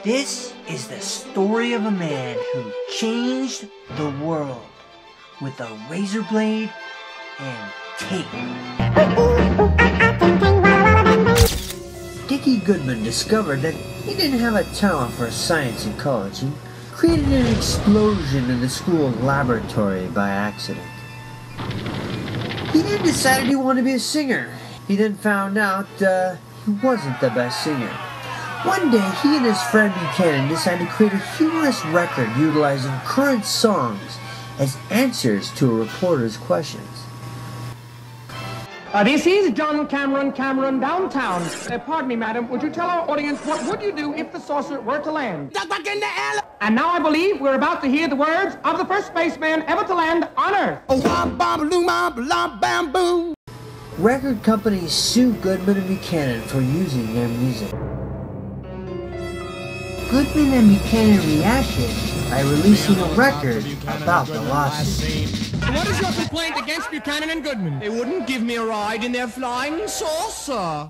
This is the story of a man who changed the world with a razor blade and tape. Dickie Goodman discovered that he didn't have a talent for science in college and created an explosion in the school laboratory by accident. He then decided he wanted to be a singer. He then found out he wasn't the best singer. One day, he and his friend Buchanan decided to create a humorous record utilizing current songs as answers to a reporter's questions. This is John Cameron downtown. Pardon me, madam, would you tell our audience what would you do if the saucer were to land? Duck back in the alley! And now I believe we're about to hear the words of the first spaceman ever to land on Earth. Record companies sued Goodman and Buchanan for using their music. Goodman and Buchanan reacted by releasing a record about the lawsuit. What is your complaint against Buchanan and Goodman? They wouldn't give me a ride in their flying saucer.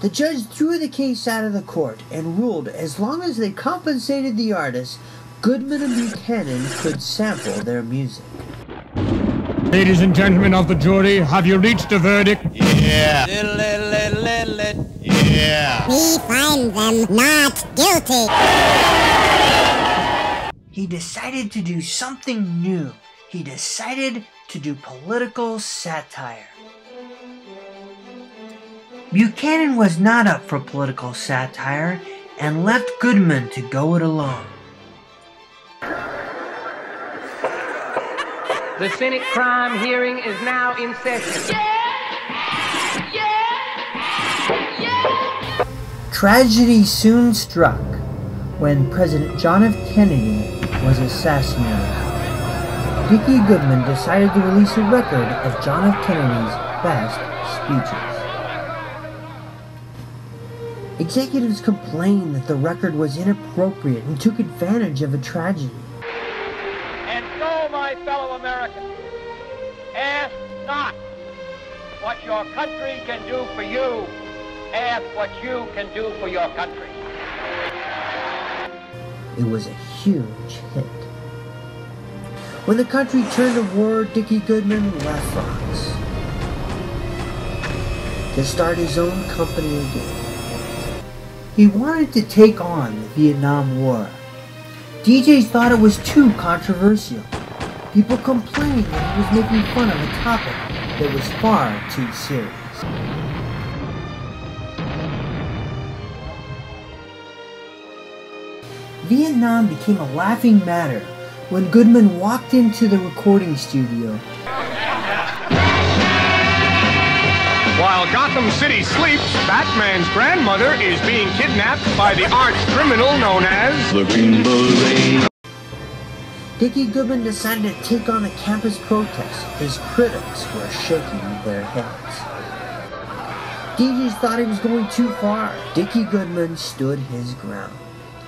The judge threw the case out of the court and ruled as long as they compensated the artists, Goodman and Buchanan could sample their music. Ladies and gentlemen of the jury, have you reached a verdict? Yeah. Yeah. We find them not guilty. He decided to do something new. He decided to do political satire. Buchanan was not up for political satire and left Goodman to go it alone. The Senate crime hearing is now in session. Tragedy soon struck when President John F. Kennedy was assassinated. Dickie Goodman decided to release a record of John F. Kennedy's best speeches. Executives complained that the record was inappropriate and took advantage of a tragedy. And so, my fellow Americans, ask not what your country can do for you. Ask what you can do for your country. It was a huge hit. When the country turned to war, Dickie Goodman left Fox to start his own company again. He wanted to take on the Vietnam War. DJs thought it was too controversial. People complained that he was making fun of a topic that was far too serious. Vietnam became a laughing matter when Goodman walked into the recording studio. While Gotham City sleeps, Batman's grandmother is being kidnapped by the arch criminal known as The Green Beret. Dickie Goodman decided to take on a campus protest. His critics were shaking their heads. DJs thought he was going too far. Dickie Goodman stood his ground.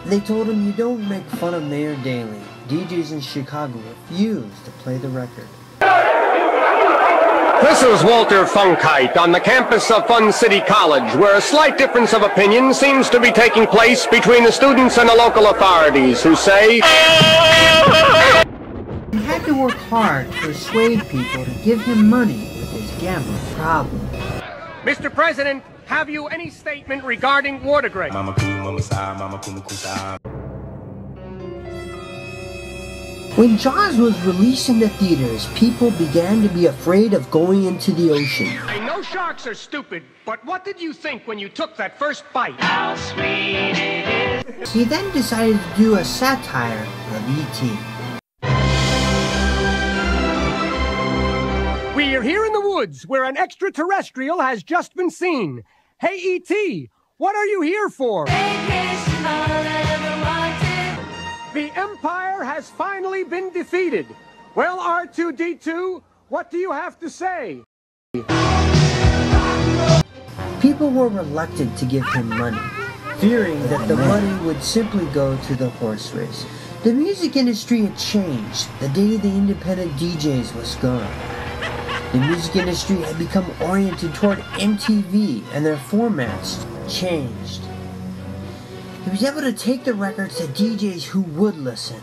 They told him, "You don't make fun of Mayor Daley." DJs in Chicago refused to play the record. This is Walter Funkite on the campus of Fun City College, where a slight difference of opinion seems to be taking place between the students and the local authorities, who say He had to work hard to persuade people to give him money with his gambling problem. Mr. President, have you any statement regarding Watergate? When Jaws was released into theaters, people began to be afraid of going into the ocean. I know sharks are stupid, but what did you think when you took that first bite? How sweet it is. He then decided to do a satire of E.T. We are here in the woods where an extraterrestrial has just been seen. Hey, E.T., what are you here for? Vacation all I ever wanted. The Empire has finally been defeated. Well, R2-D2, what do you have to say? People were reluctant to give him money, fearing that the money would simply go to the horse race. The music industry had changed the day the independent DJs was gone. The music industry had become oriented toward MTV, and their formats changed. He was able to take the records to DJs who would listen.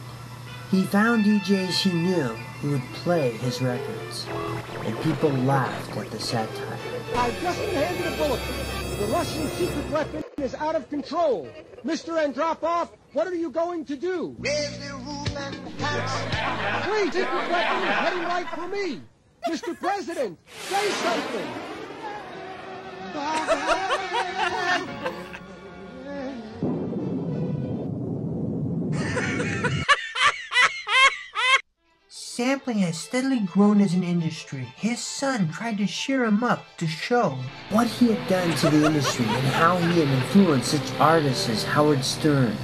He found DJs he knew who would play his records, and people laughed at the satire. I've just been handed a bulletin. The Russian secret weapon is out of control. Mr. Andropov, what are you going to do? Where's the rule and tax? Wait, secret weapon is heading right for me. Mr. President, say something. Sampling has steadily grown as an industry. His son tried to cheer him up to show what he had done to the industry and how he had influenced such artists as Howard Stern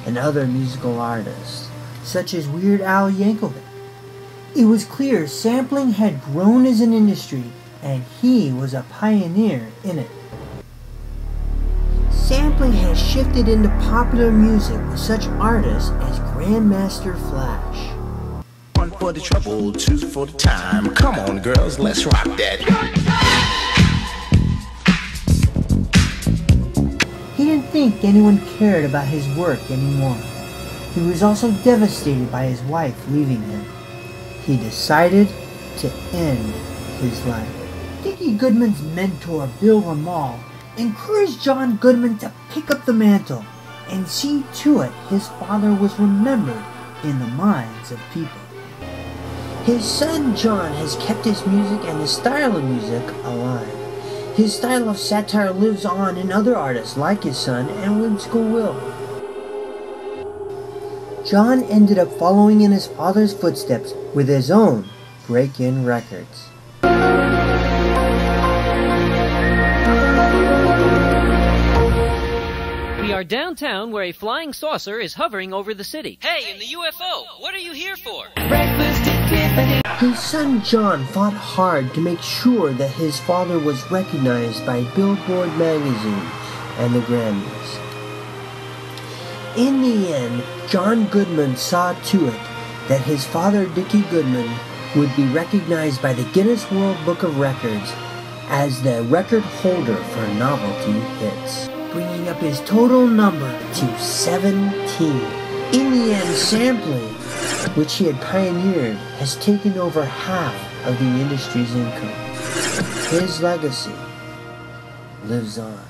and other musical artists, such as Weird Al Yankovic. It was clear sampling had grown as an industry, and he was a pioneer in it. Sampling has shifted into popular music with such artists as Grandmaster Flash. One for the trouble, two for the time. Come on, girls, let's rock that. He didn't think anyone cared about his work anymore. He was also devastated by his wife leaving him. He decided to end his life. Dickie Goodman's mentor, Bill Ramal, encouraged John Goodman to pick up the mantle and see to it his father was remembered in the minds of people. His son John has kept his music and his style of music alive. His style of satire lives on in other artists like his son and Whimsical Will. John ended up following in his father's footsteps with his own break-in records. We are downtown where a flying saucer is hovering over the city. Hey, in the UFO, what are you here for? His son John fought hard to make sure that his father was recognized by Billboard magazine and the Grammys. In the end, John Goodman saw to it that his father Dickie Goodman would be recognized by the Guinness World Book of Records as the record holder for novelty hits, bringing up his total number to 17. In the end, sampling, which he had pioneered, has taken over half of the industry's income. His legacy lives on.